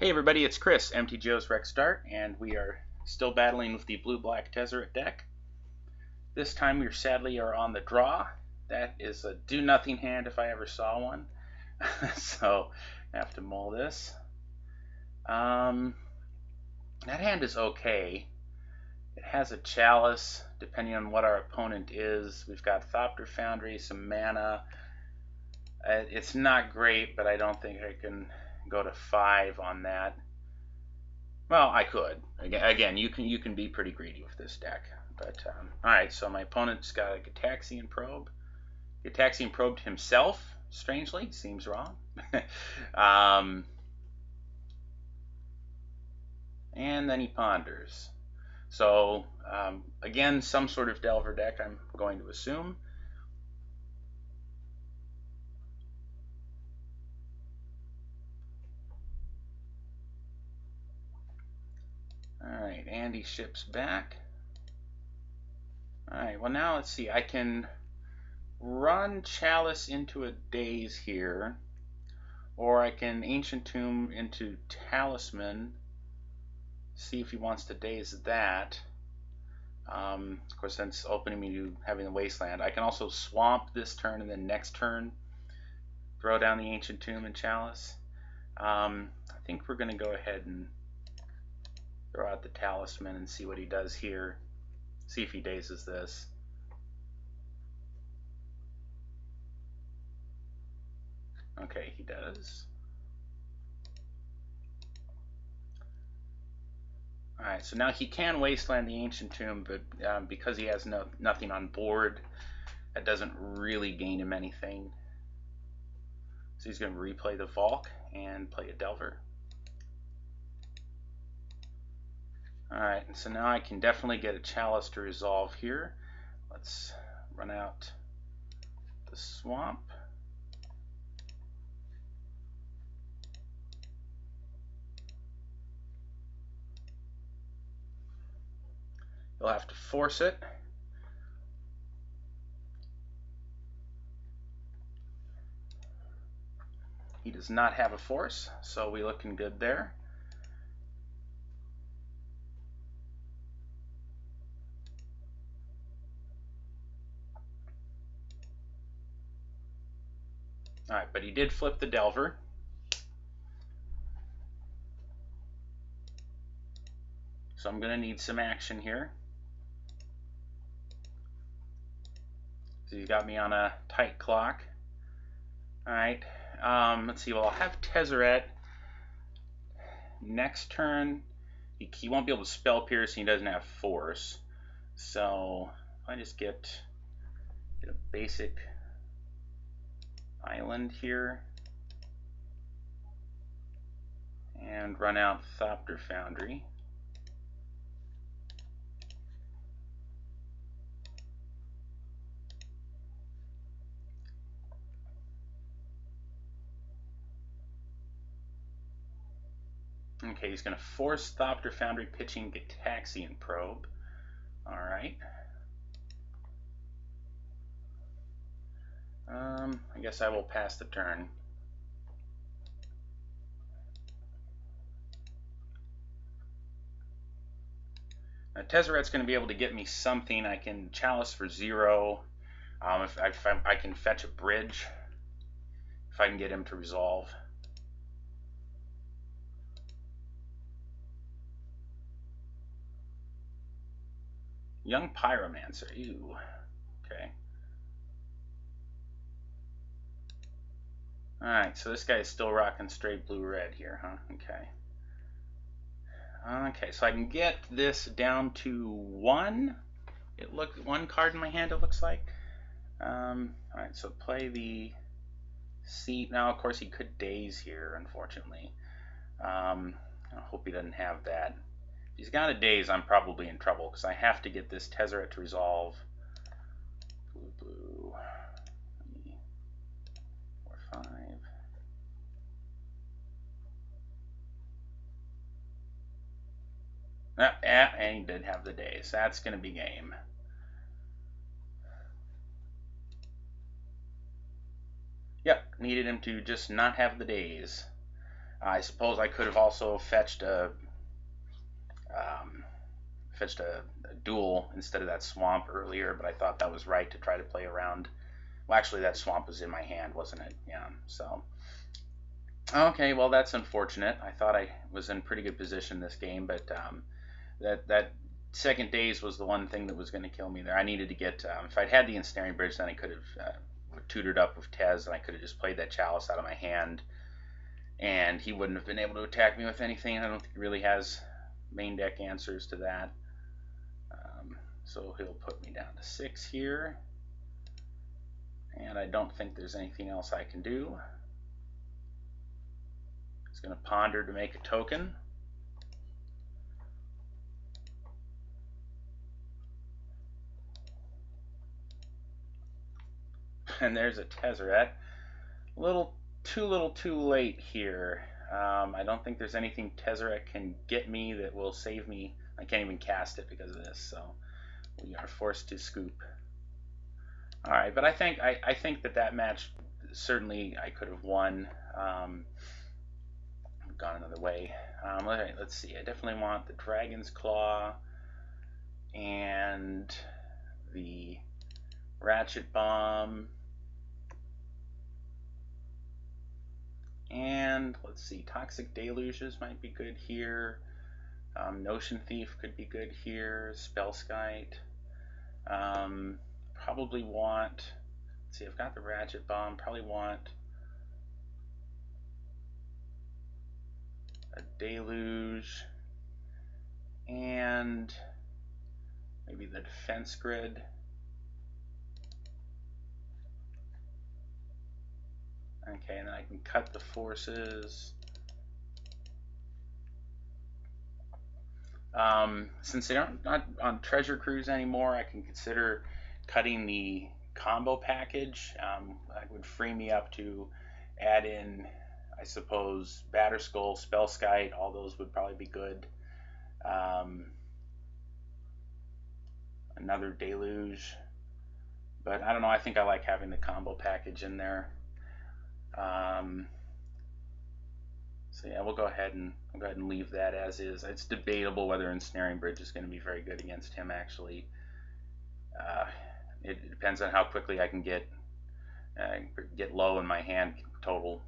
Hey everybody, it's Chris, MTGO's Rec Start, and we are still battling with the blue-black Tezz deck. This time we sadly are on the draw. That is a do-nothing hand if I ever saw one. So I have to mull this. That hand is okay. It has a chalice, depending on what our opponent is. We've got Thopter Foundry, some mana. It's not great, but I don't think I can go to 5 on that. Well, I could. Again, you can be pretty greedy with this deck. But all right, so my opponent's got a Gitaxian Probe. Gitaxian probed himself. Strangely, seems wrong. And then he ponders. So again, some sort of Delver deck, I'm going to assume. Alright, Andy ships back. Alright, well now let's see. I can run Chalice into a Daze here, or I can Ancient Tomb into Talisman, see if he wants to Daze that. Of course, that's opening me to having the Wasteland. I can also Swamp this turn, and then next turn throw down the Ancient Tomb and Chalice. I think we're going to go ahead and throw out the Talisman and see what he does here. See if he dazes this. Okay, he does. Alright, so now he can Wasteland the Ancient Tomb, but because he has nothing on board, that doesn't really gain him anything. So he's going to replay the Valk and play a Delver. Alright, so now I can definitely get a Chalice to resolve here. Let's run out the Swamp. You'll have to force it. He does not have a force, so we're looking good there. Alright, but he did flip the Delver. So I'm going to need some action here. So you got me on a tight clock. Alright, let's see, well I'll have Tezz. Next turn, he won't be able to Spell Pierce, and he doesn't have Force. So if I just get a basic island here and run out Thopter Foundry. Okay, he's going to force Thopter Foundry, pitching Gitaxian Probe. Alright. I guess I will pass the turn. Now, Tezzret's going to be able to get me something. I can Chalice for 0. If I can fetch a bridge, if I can get him to resolve. Young Pyromancer, ew. Okay. Alright, so this guy is still rocking straight blue-red here, huh? Okay. Okay, so I can get this down to 1. It looks 1 card in my hand, it looks like. Alright, so play the seat. Now, of course, he could Daze here, unfortunately. I hope he doesn't have that. If he's got a Daze, I'm probably in trouble, because I have to get this Tezz to resolve. Blue, blue. 3, 4, 5. And he did have the Daze. That's going to be game. Yep, needed him to just not have the Daze. I suppose I could have also fetched a duel instead of that swamp earlier, but I thought that was right to try to play around. Well, actually, that swamp was in my hand, wasn't it? Yeah. So, okay, well, that's unfortunate. I thought I was in pretty good position this game, but that second daze was the one thing that was going to kill me there. I needed to get, if I'd had the ensnaring bridge, then I could have tutored up with Tezz, and I could have just played that chalice out of my hand, and he wouldn't have been able to attack me with anything. I don't think he really has main deck answers to that. So he'll put me down to 6 here, and I don't think there's anything else I can do. He's going to ponder to make a token. And there's a Tezzeret. Little too late here. I don't think there's anything Tezzeret can get me that will save me. I can't even cast it because of this, so we are forced to scoop. All right, but I think that match certainly I could have won. Gone another way. Let's see. I definitely want the Dragon's Claw and the Ratchet Bomb. And let's see, Toxic Deluges might be good here. Notion Thief could be good here. Spellskite. Probably want, let's see, I've got the Ratchet Bomb. Probably want a Deluge and maybe the Defense Grid. Okay, and then I can cut the forces. Since they're not on Treasure Cruise anymore, I can consider cutting the combo package. That would free me up to add in, I suppose, Batterskull, Spellskite. All those would probably be good. Another Deluge, but I don't know. I think I like having the combo package in there. So yeah, we'll go ahead and leave that as is. It's debatable whether Ensnaring Bridge is going to be very good against him. Actually, it depends on how quickly I can get low in my hand total.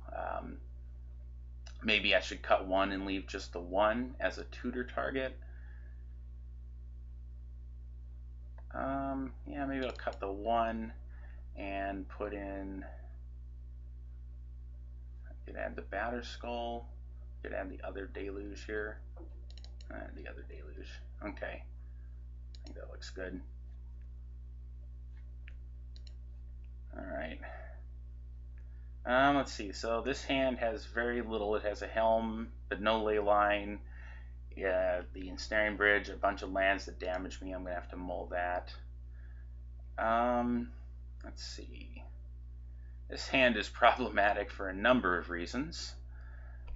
Maybe I should cut one and leave just the one as a tutor target. Yeah, maybe I'll cut the one and put in. I could add the Batterskull. I could add the other Deluge here. The other Deluge. Okay. I think that looks good. Alright. Let's see. So this hand has very little. It has a Helm, but no ley line. Yeah, the Ensnaring Bridge, a bunch of lands that damage me. I'm going to have to mull that. Let's see. This hand is problematic for a number of reasons.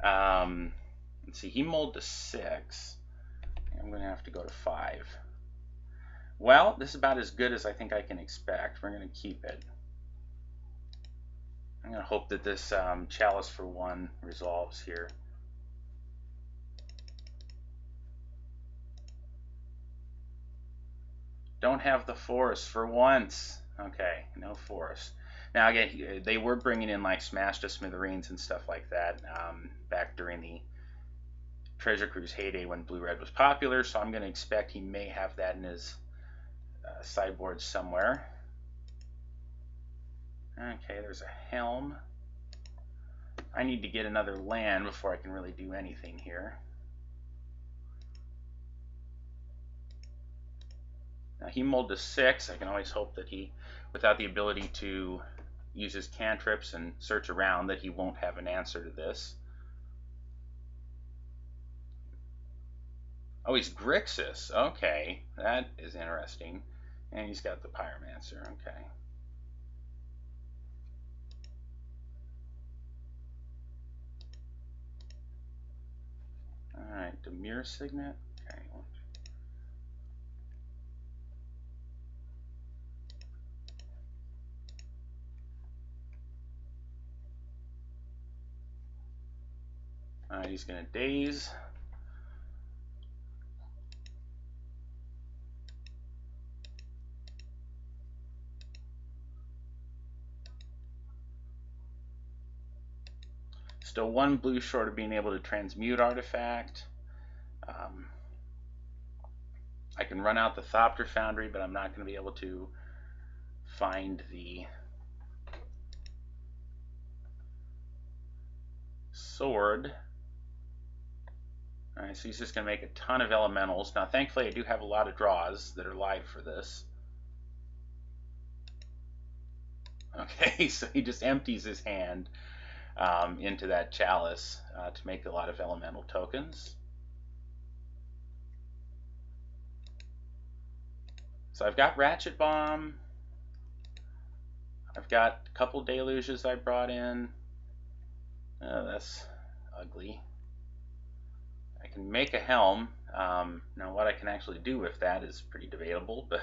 Let's see. He mulled to 6. I'm going to have to go to 5. Well, this is about as good as I think I can expect. We're going to keep it. I'm going to hope that this Chalice for 1 resolves here. Don't have the force for once. Okay, no force. Now again, they were bringing in like Smash to Smithereens and stuff like that back during the Treasure Cruise heyday when Blue-Red was popular, so I'm going to expect he may have that in his sideboard somewhere. Okay, there's a Helm. I need to get another land before I can really do anything here. Now he mulled to 6. I can always hope that he, without the ability to use his cantrips and search around, that he won't have an answer to this. Oh, he's Grixis. Okay, that is interesting. And he's got the Pyromancer. Okay. Alright, Demir Signet. Okay. He's going to daze. Still one blue short of being able to transmute artifact. I can run out the Thopter Foundry, but I'm not going to be able to find the sword. Alright, so he's just going to make a ton of elementals. Now, thankfully, I do have a lot of draws that are live for this. Okay, so he just empties his hand into that chalice to make a lot of elemental tokens. So I've got Ratchet Bomb. I've got a couple deluges I brought in. Oh, that's ugly. I can make a helm. Now what I can actually do with that is pretty debatable, but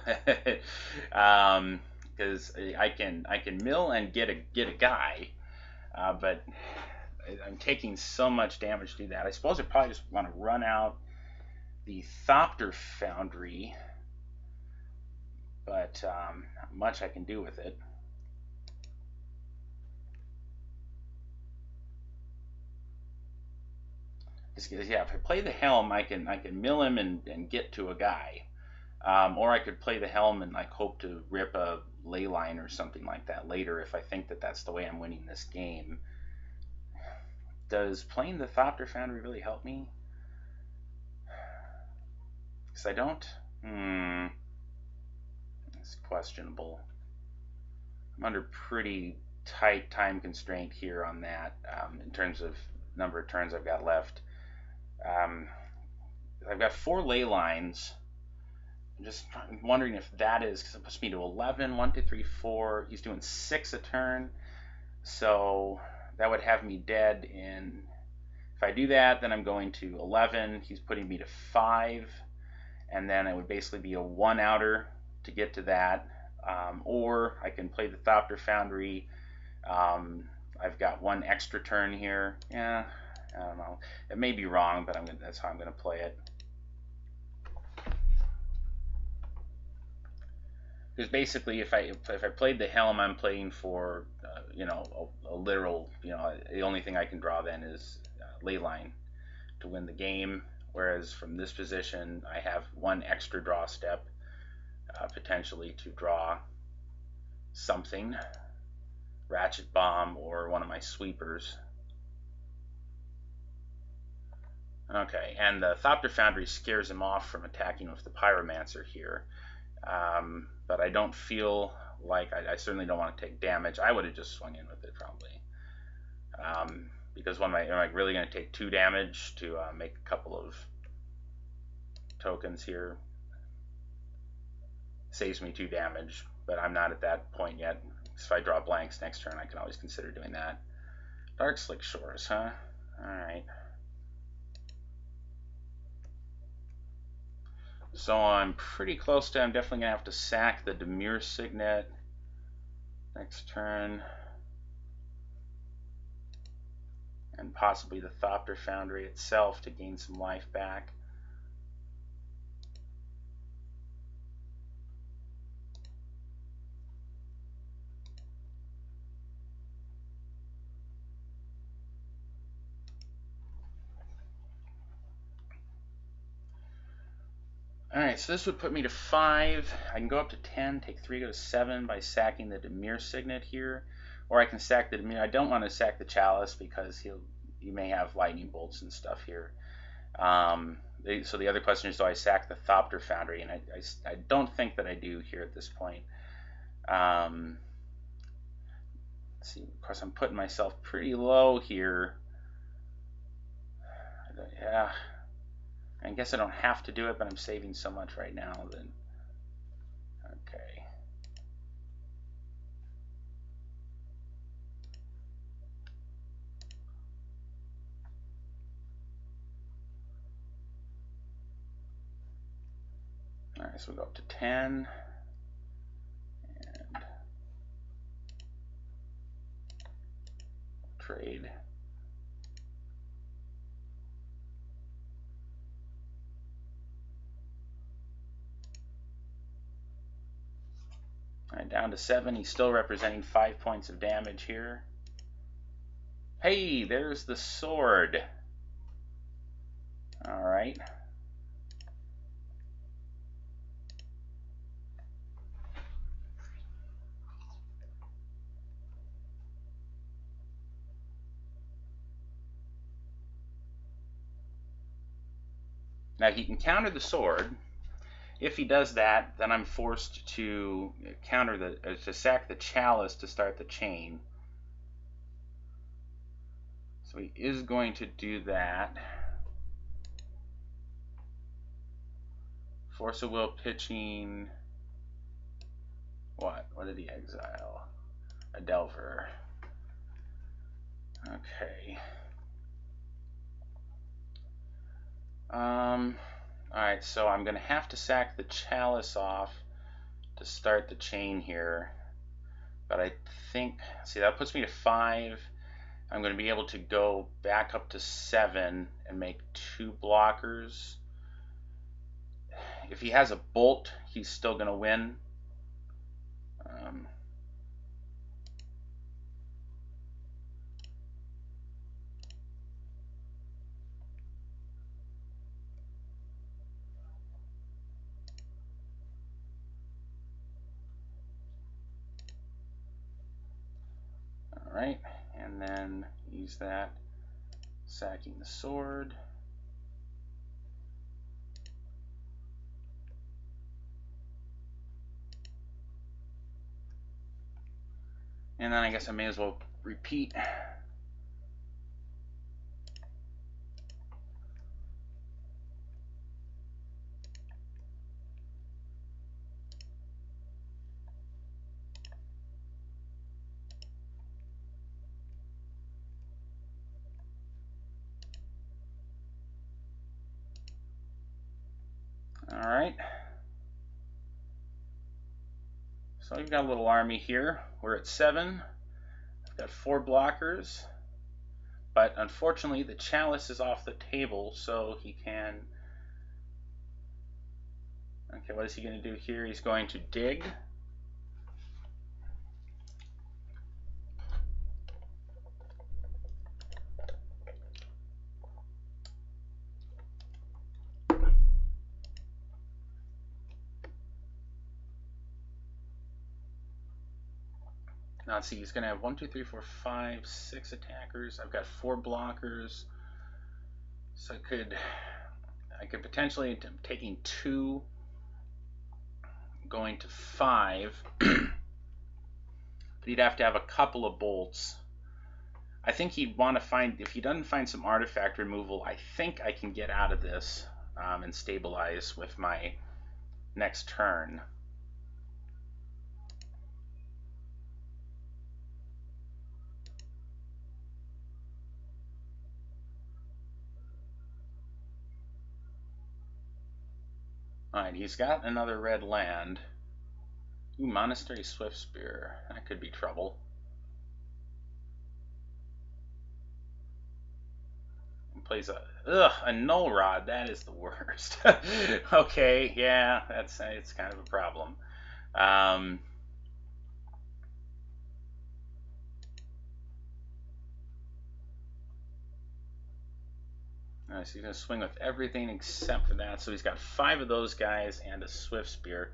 because I can mill and get a guy, but I'm taking so much damage to do that. I suppose I probably just want to run out the Thopter Foundry, but not much I can do with it. Because yeah, if I play the helm, I can mill him and get to a guy, or I could play the helm and like hope to rip a ley line or something like that later if I think that that's the way I'm winning this game. Does playing the Thopter Foundry really help me? Because I don't. It's questionable. I'm under pretty tight time constraint here on that in terms of number of turns I've got left. I've got 4 ley lines. I'm just wondering if that is, because it puts me to 11. 1, 2, 3, 4. He's doing 6 a turn. So that would have me dead in. If I do that, then I'm going to 11. He's putting me to 5. And then it would basically be a 1-outer to get to that. Or I can play the Thopter Foundry. I've got 1 extra turn here. Yeah, I don't know. It may be wrong, but that's how I'm going to play it. Because basically, if I played the helm, I'm playing for a literal, the only thing I can draw then is ley line to win the game. Whereas from this position, I have 1 extra draw step potentially to draw something, Ratchet Bomb or one of my sweepers. Okay, and the Thopter Foundry scares him off from attacking with the Pyromancer here. But I don't feel like I certainly don't want to take damage. I would have just swung in with it probably. Because am I really going to take 2 damage to make a couple of tokens here? Saves me 2 damage, but I'm not at that point yet. If I draw blanks next turn, I can always consider doing that. Dark Slick Shores, huh? Alright. So I'm pretty close to, I'm definitely going to have to sack the Demure Signet next turn. And possibly the Thopter Foundry itself to gain some life back. Alright, so this would put me to 5. I can go up to 10, take 3, go to 7 by sacking the Demure Signet here. Or I can sack the Demure. I don't want to sack the Chalice because he may have lightning bolts and stuff here. So the other question is, do I sack the Thopter Foundry? And I don't think that I do here at this point. Let's see, of course I'm putting myself pretty low here. Yeah. I guess I don't have to do it, but I'm saving so much right now that. Okay. Alright, so we'll go up to 10. And trade. Alright, down to 7. He's still representing 5 points of damage here. Hey, there's the sword. Alright. Now he can counter the sword. If he does that, then I'm forced to to sack the chalice to start the chain. So he is going to do that. Force of Will pitching. What? What did he exile? A Delver. Okay. Alright, so I'm going to have to sack the chalice off to start the chain here. But I think, see, that puts me to 5. I'm going to be able to go back up to 7 and make 2 blockers. If he has a bolt, he's still going to win. Alright, and then use that, sacking the sword. And then I guess I may as well repeat. Alright. So we've got a little army here. We're at 7. I've got 4 blockers. But unfortunately the chalice is off the table, so he can... Okay, what is he going to do here? He's going to dig. Now let's see, he's going to have 1, 2, 3, 4, 5, 6 attackers. I've got 4 blockers. So I could potentially, I'm taking 2, going to 5. But he'd have to have a couple of bolts. I think he'd want to find, if he doesn't find some artifact removal, I think I can get out of this and stabilize with my next turn. Alright, he's got another red land. Ooh, Monastery Swiftspear. That could be trouble. He plays a null rod. That is the worst. Okay, yeah, it's kind of a problem. So he's going to swing with everything except for that. So he's got 5 of those guys and a Swiftspear.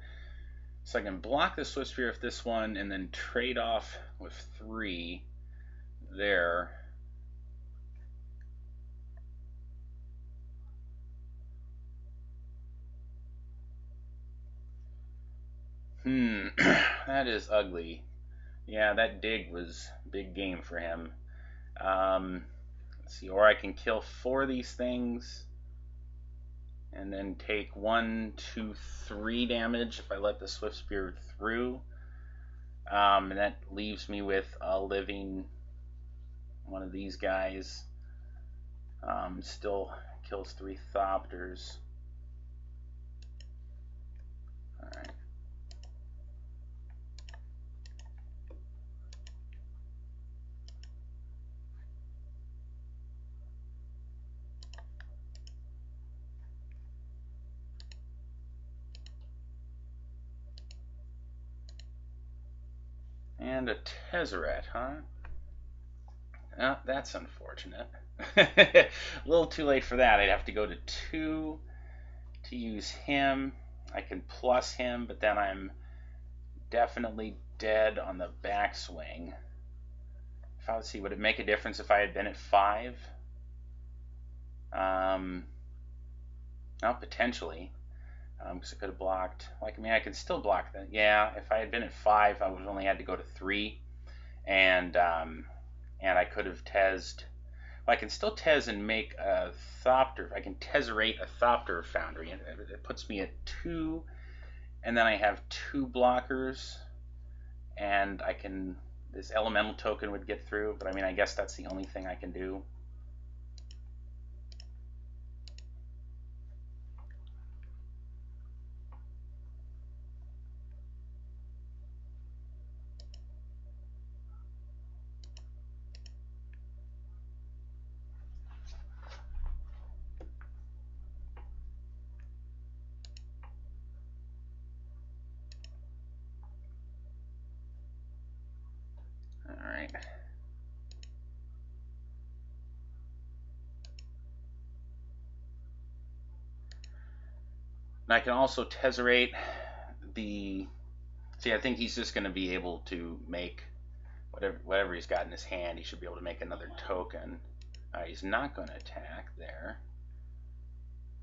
So I can block the Swiftspear with this one and then trade off with 3 there. That is ugly. Yeah, that dig was big game for him. Let's see, or I can kill 4 of these things and then take 1, 2, 3 damage if I let the Swiftspear through. And that leaves me with a living one of these guys. Still kills 3 Thopters. Alright. And a Tezzeret, huh? Oh, that's unfortunate. A little too late for that. I'd have to go to 2 to use him. I can plus him, but then I'm definitely dead on the backswing. If I would see, would it make a difference if I had been at 5? No, potentially. Because I could have blocked. Like, I mean, I can still block that. Yeah, if I had been at 5, I would have only had to go to 3, and I could have Tezzed. Well, I can still Tezz and make a Thopter. I can Tezzerate a Thopter Foundry. It puts me at 2, and then I have 2 blockers, and I can. This elemental token would get through, but I mean, I guess that's the only thing I can do. Alright. And I can also Tezzerate the... See, I think he's just going to be able to make whatever he's got in his hand. He should be able to make another token. He's not going to attack there.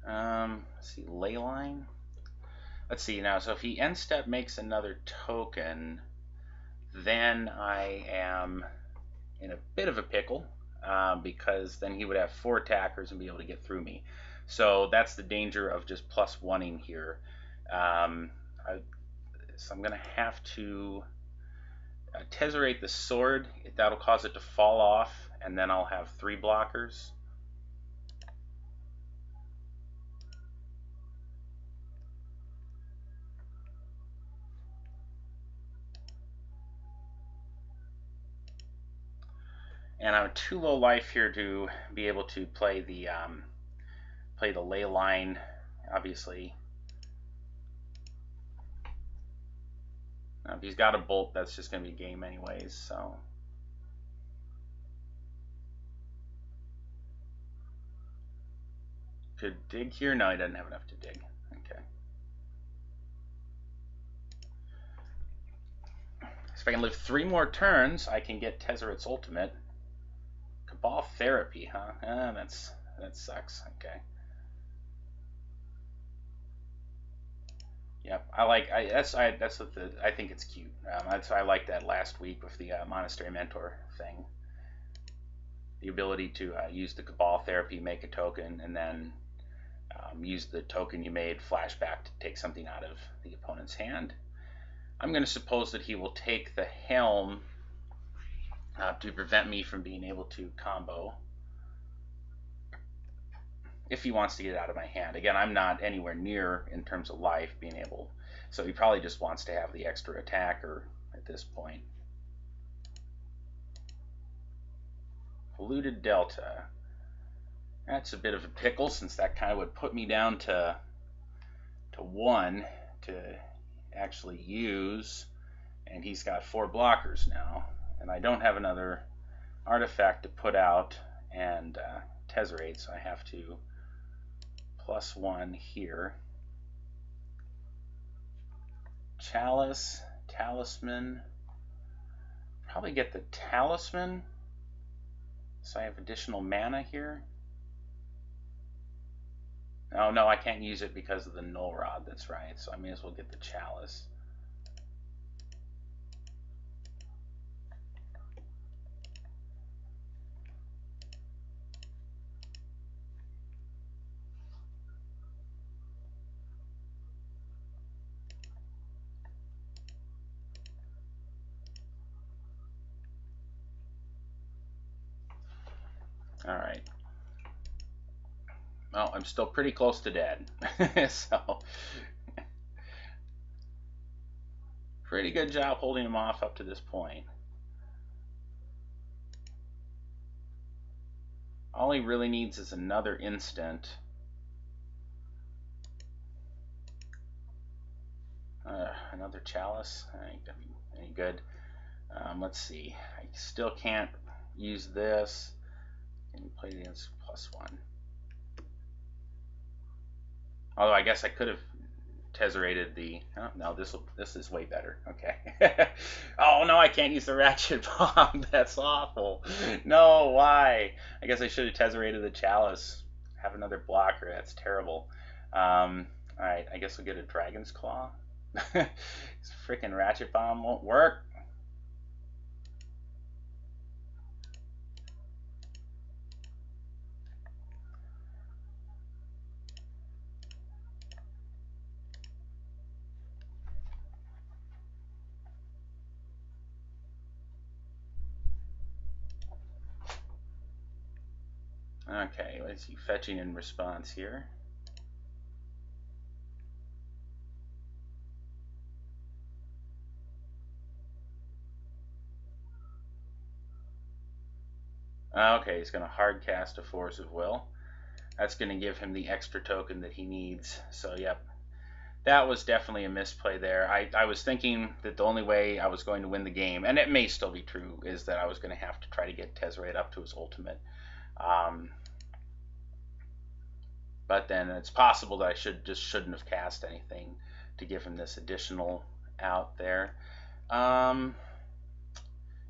Let's see, Leyline. Let's see now. So if he end step makes another token, then I am in a bit of a pickle, because then he would have 4 attackers and be able to get through me. So that's the danger of just plus one-ing here. So I'm going to have to Tezzerate the sword. That'll cause it to fall off, and then I'll have 3 blockers. And I'm too low life here to be able to play the ley line, obviously. Now, if he's got a bolt, that's just going to be game anyways, so. Could dig here? No, he doesn't have enough to dig. Okay. So if I can live 3 more turns, I can get Tezzeret's ultimate. Cabal Therapy, huh? That sucks. Okay. Yep, I think it's cute. I like that last week with the Monastery Mentor thing. The ability to use the Cabal Therapy, make a token, and then use the token you made flashback to take something out of the opponent's hand. I'm going to suppose that he will take the Helm to prevent me from being able to combo, if he wants to get it out of my hand. Again, I'm not anywhere near, in terms of life, being able, so he probably just wants to have the extra attacker at this point. Polluted Delta. That's a bit of a pickle, since that kind of would put me down to 1 to actually use, and he's got 4 blockers now, and I don't have another artifact to put out and Tezzerate, so I have to +1 here. Chalice, Talisman. Probably get the Talisman, so I have additional mana here. Oh no, I can't use it because of the Null Rod, that's right, so I may as well get the Chalice. Alright. Well, I'm still pretty close to dead. So, pretty good job holding him off up to this point. All he really needs is another instant. Another Chalice. Ain't any good. Let's see. I still can't use this. Can you play against +1? Although I guess I could have Tezzerated the. Oh, no, this is way better. Okay. Oh no, I can't use the ratchet bomb. That's awful. No, why? I guess I should have Tezzerated the chalice. Have another blocker. That's terrible. All right, I guess I'll get a dragon's claw. This freaking ratchet bomb won't work. Okay, let's see. Fetching in response here. Okay, he's going to hard cast a Force of Will. That's going to give him the extra token that he needs. So, yep. That was definitely a misplay there. I was thinking that the only way I was going to win the game, and it may still be true, is that I was going to have to try to get Tezzeret up to his ultimate. But then it's possible that I shouldn't have cast anything to give him this additional out there.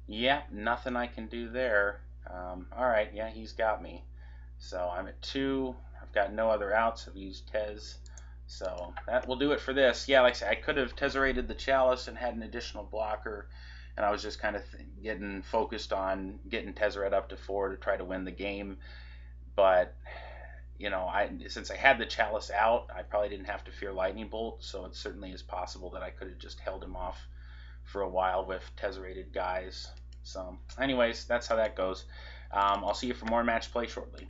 Yeah, nothing I can do there. All right, yeah, he's got me. So I'm at 2. I've got no other outs. I've used Tezz. So that will do it for this. Yeah, like I said, I could have Tezzerated the chalice and had an additional blocker, and I was just kind of getting focused on getting Tezzeret up to 4 to try to win the game. But you know, since I had the chalice out, I probably didn't have to fear lightning bolt. So it certainly is possible that I could have just held him off for a while with Tezzerated guys. So, anyways, that's how that goes. I'll see you for more match play shortly.